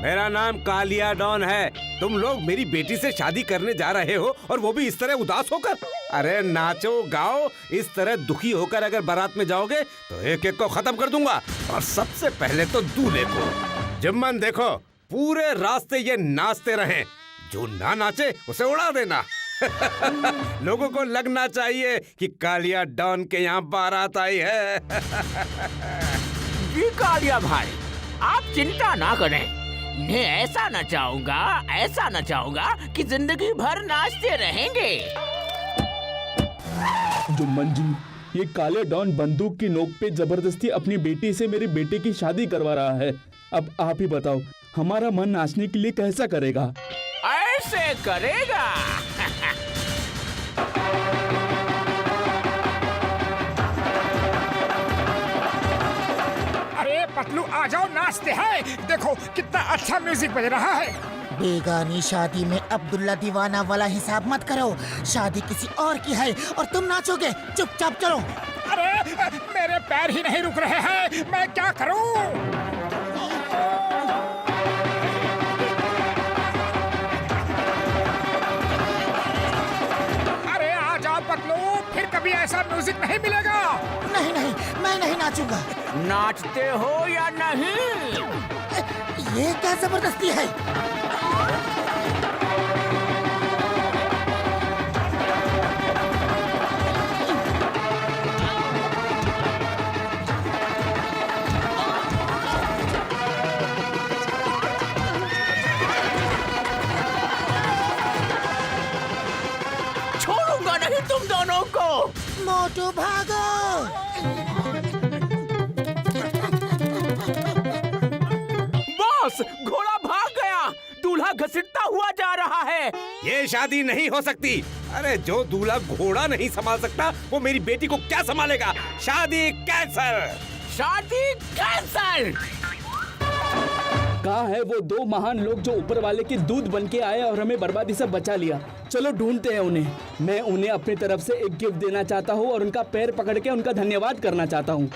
मेरा नाम कालिया डॉन है। तुम लोग मेरी बेटी से शादी करने जा रहे हो और वो भी इस तरह उदास होकर। अरे नाचो गाओ, इस तरह दुखी होकर अगर बारात में जाओगे तो एक एक को खत्म कर दूंगा, और सबसे पहले तो दूल्हे को। जिम्मन देखो, पूरे रास्ते ये नाचते रहें, जो ना नाचे उसे उड़ा देना। लोगों को लगना चाहिए कि कालिया डॉन के यहाँ बारात आई है। जी कालिया भाई, आप चिंता ना करें। मैं ऐसा नचाऊंगा कि जिंदगी भर नाचते रहेंगे। जुम्मन जी, ये काले डॉन बंदूक की नोक पे जबरदस्ती अपनी बेटी से मेरे बेटे की शादी करवा रहा है। अब आप ही बताओ, हमारा मन नाचने के लिए कैसा करेगा? ऐसे करेगा। अरे पतलू आ जाओ, नाचते हैं। देखो कितना अच्छा म्यूजिक बज रहा है। बेगानी शादी में अब्दुल्ला दीवाना वाला हिसाब मत करो। शादी किसी और की है और तुम नाचोगे। चुपचाप चलो। अरे मेरे पैर ही नहीं रुक रहे हैं, मैं क्या करूं? अरे आ जाओ पतलू, फिर कभी ऐसा म्यूजिक नहीं मिलेगा। नहीं नहीं, मैं नहीं नाचूंगा। नाचते हो या नहीं? ये क्या जबरदस्ती है? छोड़ूंगा नहीं तुम दोनों को। मोटू भागो। बॉस, घोड़ा भाग गया। दूल्हा घसीटता हुआ जा रहा है। ये शादी नहीं हो सकती। अरे जो दूल्हा घोड़ा नहीं संभाल सकता वो मेरी बेटी को क्या संभालेगा? शादी कैंसल। शादी कैंसल। कहाँ है वो दो महान लोग जो ऊपर वाले के दूध बन के आए और हमें बर्बादी से बचा लिया? चलो ढूंढते हैं उन्हें। मैं उन्हें अपनी तरफ से एक गिफ्ट देना चाहता हूँ और उनका पैर पकड़ के उनका धन्यवाद करना चाहता हूँ।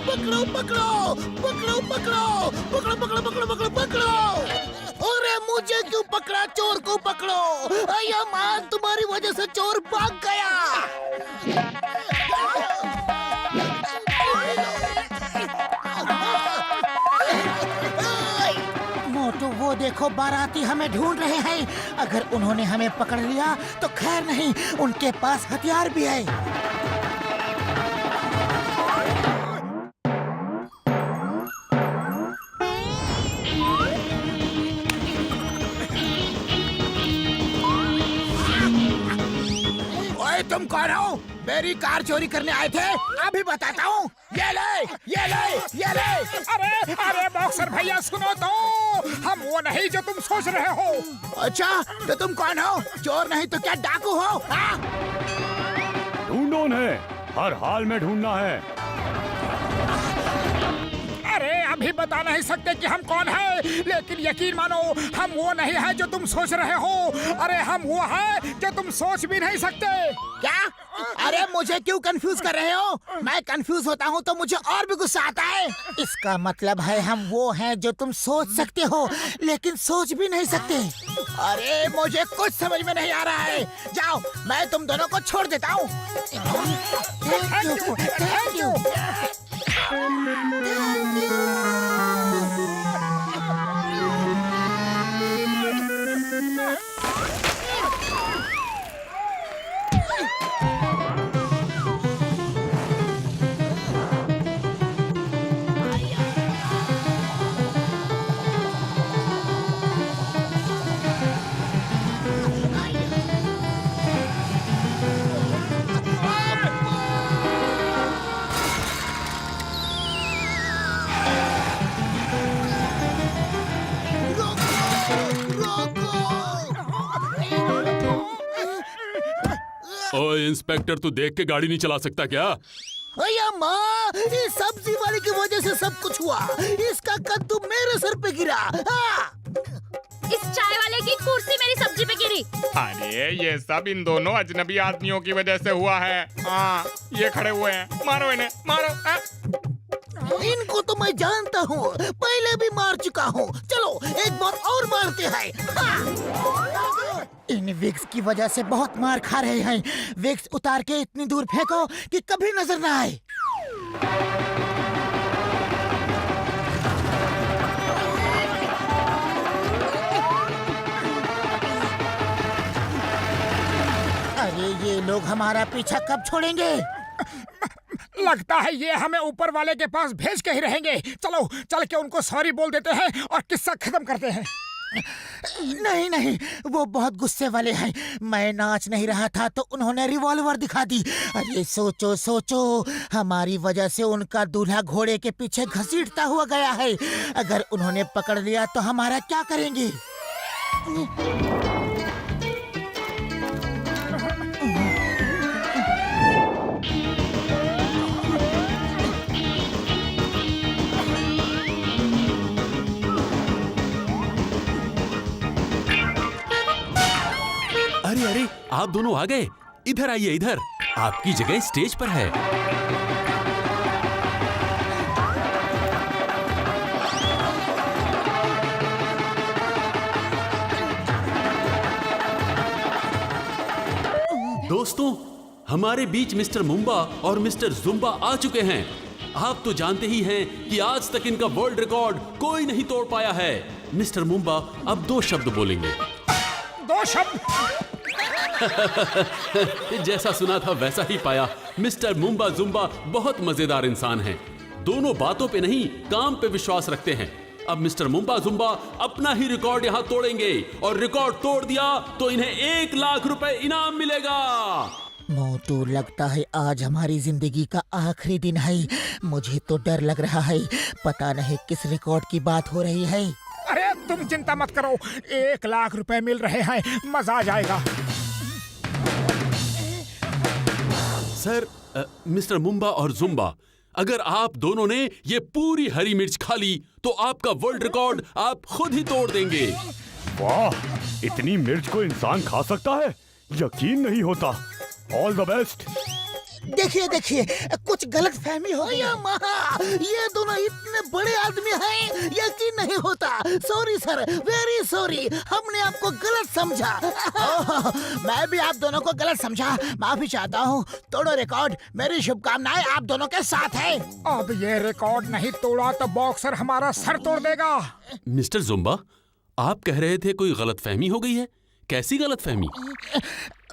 पकड़ो पकड़ो पकड़ो पकड़ो पकड़ो पकड़ो पकड़ो पकड़ो पकड़ो। अरे मुझे क्यों पकड़ा? चोर को पकड़ो। अय्या मां, तुम्हारी वजह से चोर भाग गया। मोटू, वो देखो बाराती हमें ढूंढ रहे हैं। अगर उन्होंने हमें पकड़ लिया तो खैर नहीं, उनके पास हथियार भी है। तुम कौन हो? मेरी कार चोरी करने आए थे? अभी बताता हूँ। ये ले, ये ले, ये ले। अरे अरे बॉक्सर भैया सुनो तो, हम वो नहीं जो तुम सोच रहे हो। अच्छा तो तुम कौन हो? चोर नहीं तो क्या डाकू हो? हाँ? ढूंढो उन्हें, हर हाल में ढूंढना है। अरे अभी बता नहीं सकते कि हम कौन है, लेकिन यकीन मानो हम वो नहीं है जो तुम सोच रहे हो। अरे हम वो है जो तुम सोच भी नहीं सकते। क्या? अरे मुझे क्यों कंफ्यूज कर रहे हो? मैं कंफ्यूज होता हूँ तो मुझे और भी गुस्सा आता है। इसका मतलब है हम वो हैं जो तुम सोच सकते हो लेकिन सोच भी नहीं सकते। अरे मुझे कुछ समझ में नहीं आ रहा है। जाओ, मैं तुम दोनों को छोड़ देता हूँ। Thank you. ओए इंस्पेक्टर, तू देख के गाड़ी नहीं चला सकता क्या? अय्या माँ, इस सब्जी वाले की वजह से सब कुछ हुआ। इसका कद्दू मेरे सर पे गिरा। इस चाय वाले की कुर्सी मेरी सब्जी पे गिरी। अरे ये सब इन दोनों अजनबी आदमियों की वजह से हुआ है। हाँ, ये खड़े हुए हैं, मारो इन्हें, मारो। इनको तो मैं जानता हूँ, पहले भी मार चुका हूँ। चलो एक बार और मारते हैं। हाँ। इन विक्स की वजह से बहुत मार खा रहे हैं। विक्स उतार के इतनी दूर फेंको कि कभी नजर ना आए। अरे ये लोग हमारा पीछा कब छोड़ेंगे? लगता है ये हमें ऊपर वाले के पास भेज के ही रहेंगे। चलो चल के उनको सॉरी बोल देते हैं और किस्सा खत्म करते हैं। नहीं नहीं, वो बहुत गुस्से वाले हैं। मैं नाच नहीं रहा था तो उन्होंने रिवॉल्वर दिखा दी। अरे सोचो सोचो, हमारी वजह से उनका दूल्हा घोड़े के पीछे घसीटता हुआ गया है। अगर उन्होंने पकड़ लिया तो हमारा क्या करेंगे? अरे अरे, आप दोनों आ गए। इधर आइए, इधर। आपकी जगह स्टेज पर है। दोस्तों, हमारे बीच मिस्टर मुंबा और मिस्टर जुम्बा आ चुके हैं। आप तो जानते ही हैं कि आज तक इनका वर्ल्ड रिकॉर्ड कोई नहीं तोड़ पाया है। मिस्टर मुंबा अब 2 शब्द बोलेंगे। 2 शब्द? जैसा सुना था वैसा ही पाया। मिस्टर मुंबा जुम्बा बहुत मजेदार इंसान हैं। दोनों बातों पे नहीं, काम पे विश्वास रखते हैं। अब मिस्टर मुंबा जुम्बा अपना ही रिकॉर्ड यहाँ तोड़ेंगे और रिकॉर्ड तोड़ दिया तो इन्हें 1 लाख रुपए इनाम मिलेगा। मोटू, लगता है आज हमारी जिंदगी का आखिरी दिन है। मुझे तो डर लग रहा है, पता नहीं किस रिकॉर्ड की बात हो रही है। अरे तुम चिंता मत करो, 1 लाख रुपए मिल रहे हैं, मजा आ जाएगा। सर, मिस्टर मुंबा और जुम्बा, अगर आप दोनों ने ये पूरी हरी मिर्च खा ली तो आपका वर्ल्ड रिकॉर्ड आप खुद ही तोड़ देंगे। वाह, इतनी मिर्च को इंसान खा सकता है? यकीन नहीं होता। All the best. देखिए देखिए, कुछ गलत फहमी हो गई। ये दोनों इतने बड़े आदमी हैं, यकीन नहीं होता। सॉरी सर, वेरी सॉरी, हमने आपको गलत समझा। मैं भी आप दोनों को गलत समझा, माफी चाहता हूँ। तोड़ो रिकॉर्ड, मेरी शुभकामनाएं आप दोनों के साथ है। अब ये रिकॉर्ड नहीं तोड़ा तो बॉक्सर हमारा सर तोड़ देगा। मिस्टर जुम्बा, आप कह रहे थे कोई गलतफहमी हो गई है। कैसी गलतफहमी?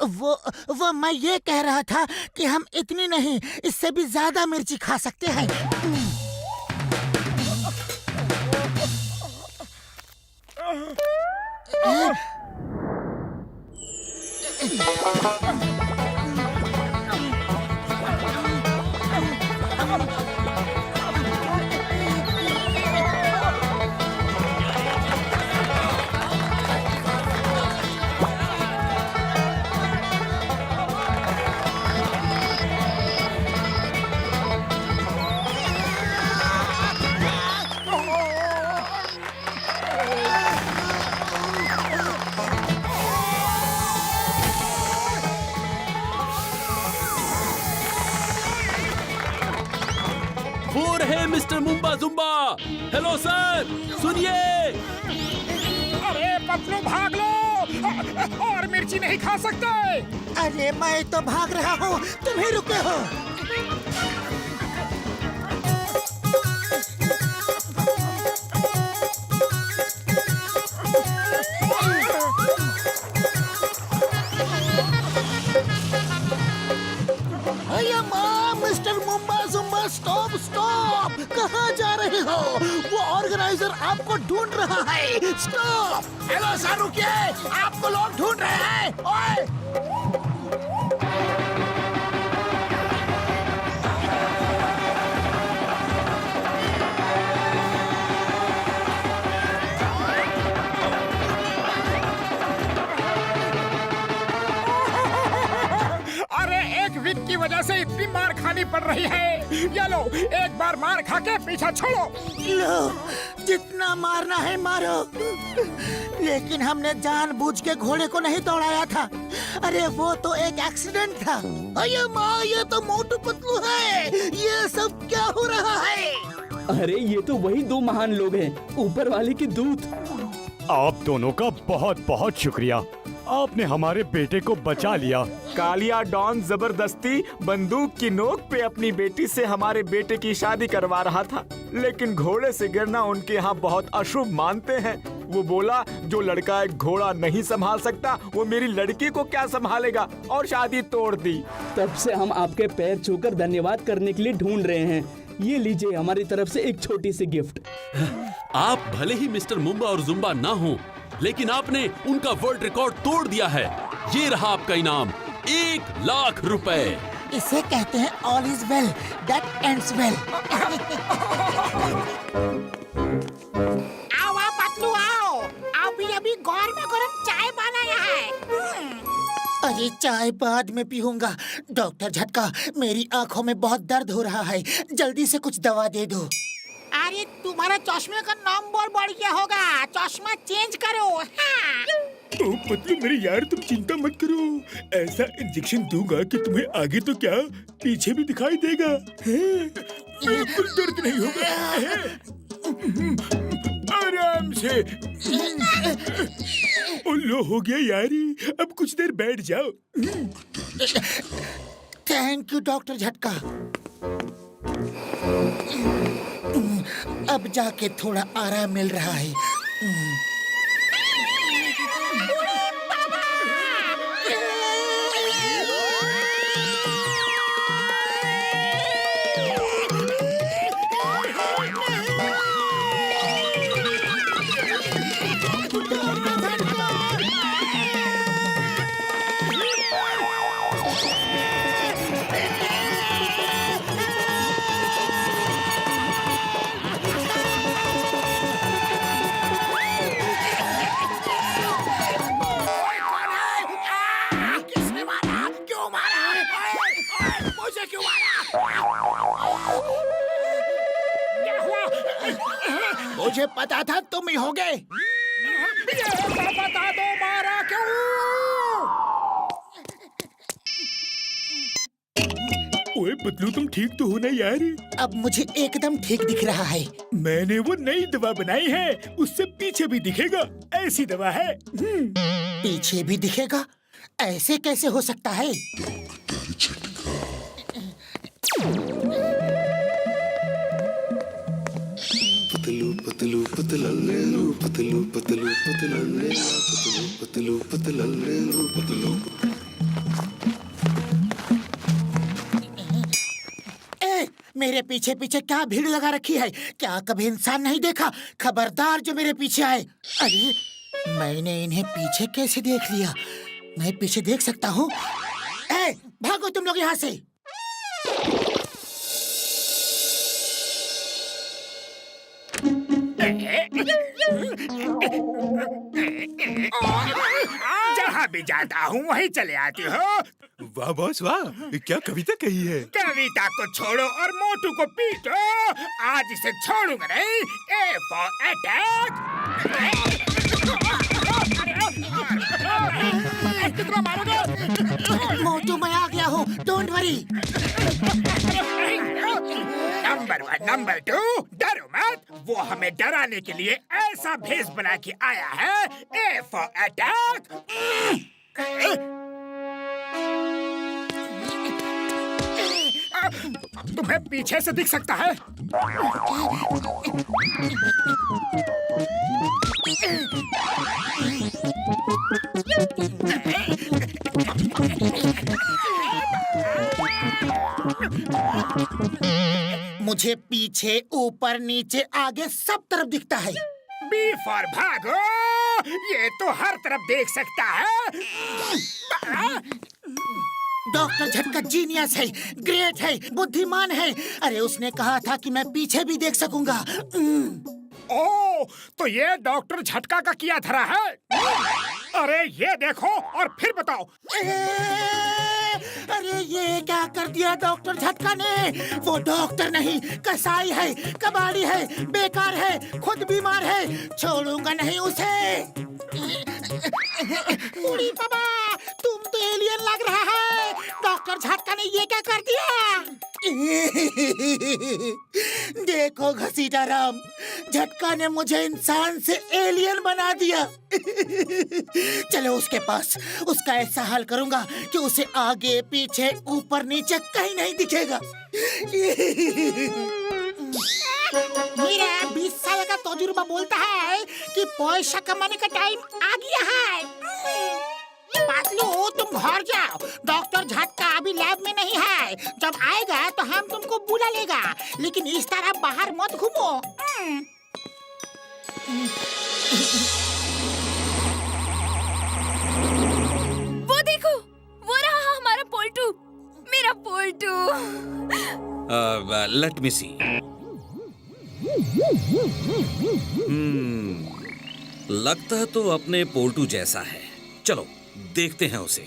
वो मैं ये कह रहा था कि हम इतनी नहीं, इससे भी ज्यादा मिर्ची खा सकते हैं। वो रहे mister Mumba Zumba. Hello sir, सुनिए। अरे पतलू, भाग लो, और मिर्ची नहीं खा सकते। अरे मैं तो भाग रहा हूँ, तुम ही रुके हो। Mister Mumba Zumba, stop stop, कहाँ जा रहे हो? वो ऑर्गेनाइजर आपको ढूंढ रहा है। स्टॉप। हेलो सर, रुकिए, आपको लोग ढूंढ रहे हैं। ओए! वजह से इतनी मार खानी पड़ रही है। ये लो, एक बार मार खा के पीछा छोड़ो। लो, जितना मारना है मारो, लेकिन हमने जानबूझ के घोड़े को नहीं दौड़ाया था। अरे वो तो एक एक्सीडेंट था। अरे माँ, ये तो मोटू पतलू है। ये सब क्या हो रहा है? अरे ये तो वही दो महान लोग हैं, ऊपर वाले के दूत। आप दोनों का बहुत बहुत शुक्रिया, आपने हमारे बेटे को बचा लिया। कालिया डॉन जबरदस्ती बंदूक की नोक पे अपनी बेटी से हमारे बेटे की शादी करवा रहा था, लेकिन घोड़े से गिरना उनके यहाँ बहुत अशुभ मानते हैं। वो बोला, जो लड़का एक घोड़ा नहीं संभाल सकता वो मेरी लड़की को क्या संभालेगा, और शादी तोड़ दी। तब से हम आपके पैर छूकर धन्यवाद करने के लिए ढूंढ रहे हैं। ये लीजिए हमारी तरफ से एक छोटी सी गिफ्ट। आप भले ही मिस्टर मुंबा और जुम्बा ना हो, लेकिन आपने उनका वर्ल्ड रिकॉर्ड तोड़ दिया है। ये रहा आपका इनाम, 1,00,000 रुपए। इसे कहते हैं all is well that ends well. आओ आओ पतलू आओ, अभी गौर में गरम चाय बनाया है। अरे चाय बाद में पीऊंगा। डॉक्टर झटका, मेरी आंखों में बहुत दर्द हो रहा है, जल्दी से कुछ दवा दे दो। अरे तुम्हारा चश्मे का नंबर बढ़ गया होगा, चश्मा चेंज करो। हाँ। ओ पतलू मेरे यार, तुम चिंता मत करो। ऐसा इंजेक्शन दूंगा कि तुम्हें आगे तो क्या पीछे भी दिखाई देगा। बिल्कुल दर्द नहीं होगा। आराम से। लो, हो गया यारी, अब कुछ देर बैठ जाओ। थैंक यू डॉक्टर झटका। अब जाके थोड़ा आराम मिल रहा है। मुझे पता था तुम ही होगे। बता दो मारा क्यों? ओए पतलू, तुम ठीक तो हो ना यार? अब मुझे एकदम ठीक दिख रहा है। मैंने वो नई दवा बनाई है, उससे पीछे भी दिखेगा। ऐसी दवा है। पीछे भी दिखेगा? ऐसे कैसे हो सकता है? पतलू पतलू पतलल्लू पतलू पतलू पतलल्लू पतलू पतलल्लू पतलू। मेरे पीछे पीछे क्या भीड़ लगा रखी है? क्या कभी इंसान नहीं देखा? खबरदार जो मेरे पीछे आए। अरे, मैंने इन्हें पीछे कैसे देख लिया? मैं पीछे देख सकता हूँ। भागो तुम लोग यहाँ से। जहाँ भी जाता हूँ वहीं चले आती हो। वाह बॉस वाह, क्या कविता कही है। कविता को छोड़ो और मोटू को पीटो। आज इसे छोड़ूंगा नहीं। A for attack. कितना मारोगे? मोटू, मैं आ गया हूँ, डोंट वरी। नंबर 1, नंबर 2, डरो मत। वो हमें डराने के लिए ऐसा भेष बना के आया है। A for attack. तुम्हें पीछे से दिख सकता है। मुझे पीछे, ऊपर, नीचे, आगे सब तरफ दिखता है। बी फॉर भागो। ये तो हर तरफ देख सकता है। डॉक्टर झटका जीनियस है, ग्रेट है, बुद्धिमान है। अरे उसने कहा था कि मैं पीछे भी देख सकूंगा। ओह, तो ये डॉक्टर झटका का किया धरा है। अरे ये देखो और फिर बताओ। अरे ये क्या कर दिया डॉक्टर झटका ने? वो डॉक्टर नहीं, कसाई है, कबाड़ी है, बेकार है, खुद बीमार है, छोड़ूंगा नहीं उसे। उड़ी बाबा, तुम तो एलियन लग रहा है। डॉक्टर झटका ने ये क्या कर दिया? देखो घसीटा राम, झटका ने मुझे इंसान से एलियन बना दिया। चलो उसके पास, उसका ऐसा हाल करूंगा कि उसे आगे पीछे ऊपर नीचे कहीं नहीं दिखेगा। मेरा 20 साल का तजुर्बा बोलता है कि पैसा कमाने का टाइम आ गया है। पतलू तुम घर जाओ, डॉक्टर झटका अभी लैब में नहीं है। जब आएगा तो हम तुमको बुला लेगा, लेकिन इस तरह बाहर मत घूमो। वो देखो, वो रहा हमारा पोल्टू, मेरा पोल्टू। लेट मी सी। लगता है तो अपने पोल्टू जैसा है। चलो देखते हैं उसे।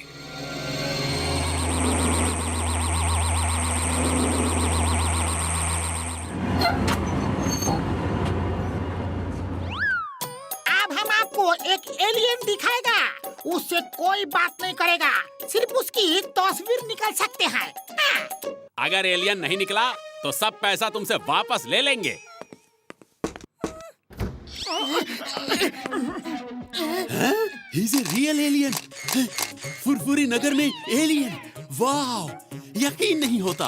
अब हम आपको एक एलियन दिखाएगा। उससे कोई बात नहीं करेगा, सिर्फ उसकी तस्वीर निकल सकते हैं। अगर एलियन नहीं निकला तो सब पैसा तुमसे वापस ले लेंगे। He's a real alien. Furfuri नगर में एलियन, वाह, यकीन नहीं होता।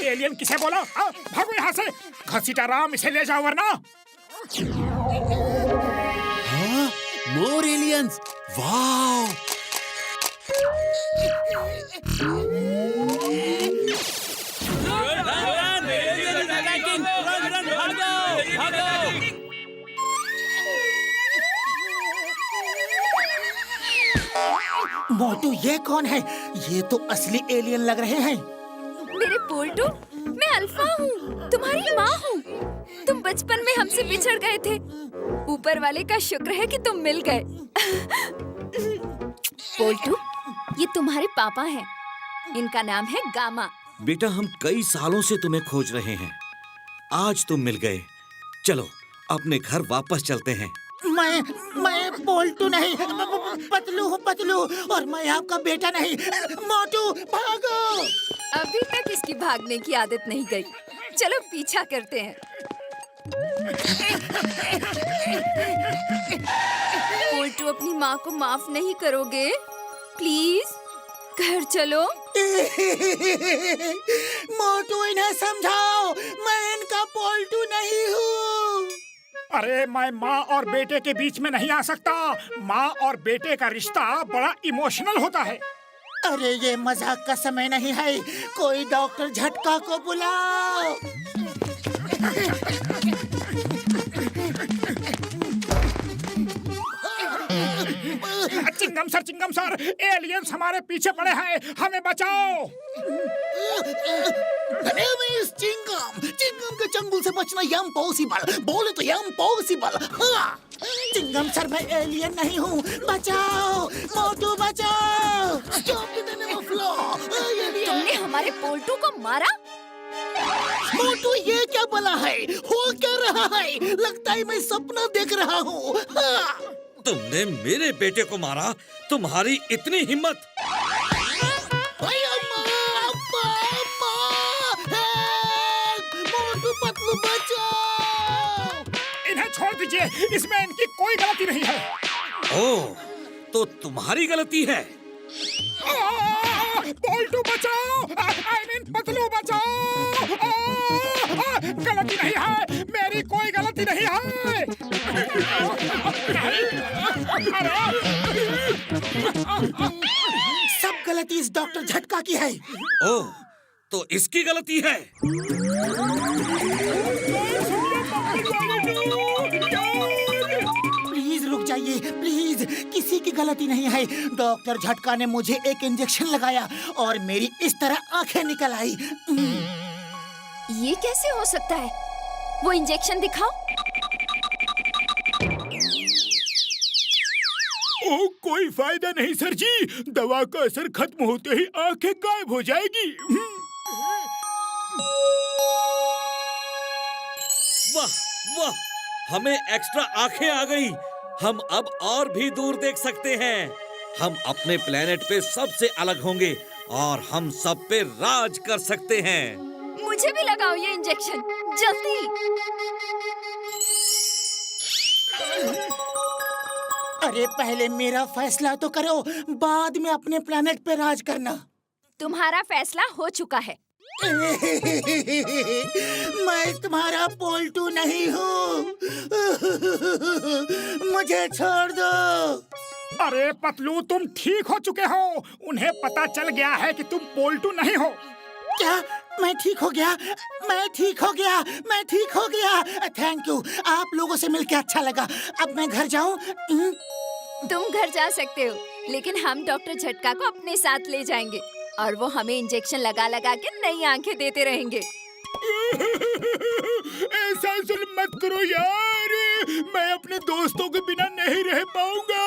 एलियन किसे बोला? भागो यहाँ से। घसीटा राम, इसे ले जाओ वरना। हाँ, मोर एलियंस, वाह। मोटू ये कौन है? ये तो असली एलियन लग रहे हैं। मेरे पोल्टू, मैं अल्फा हूँ, तुम्हारी माँ हूँ। तुम बचपन में हमसे बिछड़ गए थे। ऊपर वाले का शुक्र है कि तुम मिल गए। पोल्टू, ये तुम्हारे पापा हैं। इनका नाम है गामा। बेटा, हम कई सालों से तुम्हें खोज रहे हैं। आज तुम मिल गए। चलो अपने घर वापस चलते हैं। मैं पोल्टू नहीं, पतलू हूँ, पतलू, और मैं आपका बेटा नहीं। मोटू भागो। अभी तक इसकी भागने की आदत नहीं गई। चलो पीछा करते हैं। पोल्टू, अपनी माँ को माफ नहीं करोगे? प्लीज घर चलो। मोटू, इन्हें समझाओ, मैं इनका पोल्टू नहीं हूँ। अरे मैं माँ और बेटे के बीच में नहीं आ सकता। माँ और बेटे का रिश्ता बड़ा इमोशनल होता है। अरे ये मजाक का समय नहीं है। कोई डॉक्टर झटका को बुलाओ। चिंगम सर, एलियंस हमारे पीछे पड़े हैं, हमें बचाओ। चिंगम के चंगुल से बचना इम्पॉसिबल। बोले तो इम्पॉसिबल। हाँ। चिंगम सर, मैं एलियन नहीं हूँ, बचाओ। मोटू बचाओ। तुमने हमारे पोल्टू को मारा? मोटू, ये क्या बला है? हो क्या रहा है? लगता है मैं सपना देख रहा हूँ। हाँ। तुमने मेरे बेटे को मारा? तुम्हारी इतनी हिम्मत? मोटू, पतलू बचाओ। इन्हें छोड़ दीजिए, इसमें इनकी कोई गलती नहीं है। ओह, तो तुम्हारी गलती है। पोल्टू बचाओ, I mean पतलू बचाओ। गलती नहीं है, मेरी कोई गलती नहीं है। सब गलती इस डॉक्टर झटका की है। ओह, तो इसकी गलती है। प्लीज रुक जाइए, प्लीज। किसी की गलती नहीं है। डॉक्टर झटका ने मुझे एक इंजेक्शन लगाया और मेरी इस तरह आंखें निकल आई। ये कैसे हो सकता है? वो इंजेक्शन दिखाओ। कोई फायदा नहीं सर जी, दवा का असर खत्म होते ही आंखें गायब हो जाएगी। वाह वाह, हमें एक्स्ट्रा आंखें आ गई। हम अब और भी दूर देख सकते हैं। हम अपने प्लेनेट पे सबसे अलग होंगे और हम सब पे राज कर सकते हैं। मुझे भी लगाओ ये इंजेक्शन, जल्दी। अरे पहले मेरा फैसला तो करो, बाद में अपने प्लेनेट पे राज करना। तुम्हारा फैसला हो चुका है। मैं तुम्हारा पोल्टू नहीं हूँ। मुझे छोड़ दो। अरे पतलू, तुम ठीक हो चुके हो। उन्हें पता चल गया है कि तुम पोल्टू नहीं हो। क्या? मैं ठीक हो गया? मैं ठीक हो गया? मैं ठीक हो गया? थैंक यू, आप लोगों से मिलकर अच्छा लगा। अब मैं घर जाऊं? तुम घर जा सकते हो, लेकिन हम डॉक्टर झटका को अपने साथ ले जाएंगे और वो हमें इंजेक्शन लगा लगा के नई आंखें देते रहेंगे। ऐसा जुल्म मत करो यार, मैं अपने दोस्तों के बिना नहीं रह पाऊंगा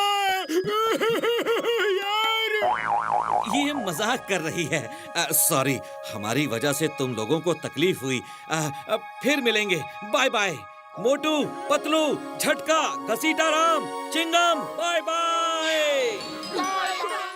यार। ये मजाक कर रही है। सॉरी, हमारी वजह से तुम लोगों को तकलीफ हुई। फिर मिलेंगे। Bye bye. मोटू, पतलू, झटका, घसीटा राम, चिंगम, बाय बाय।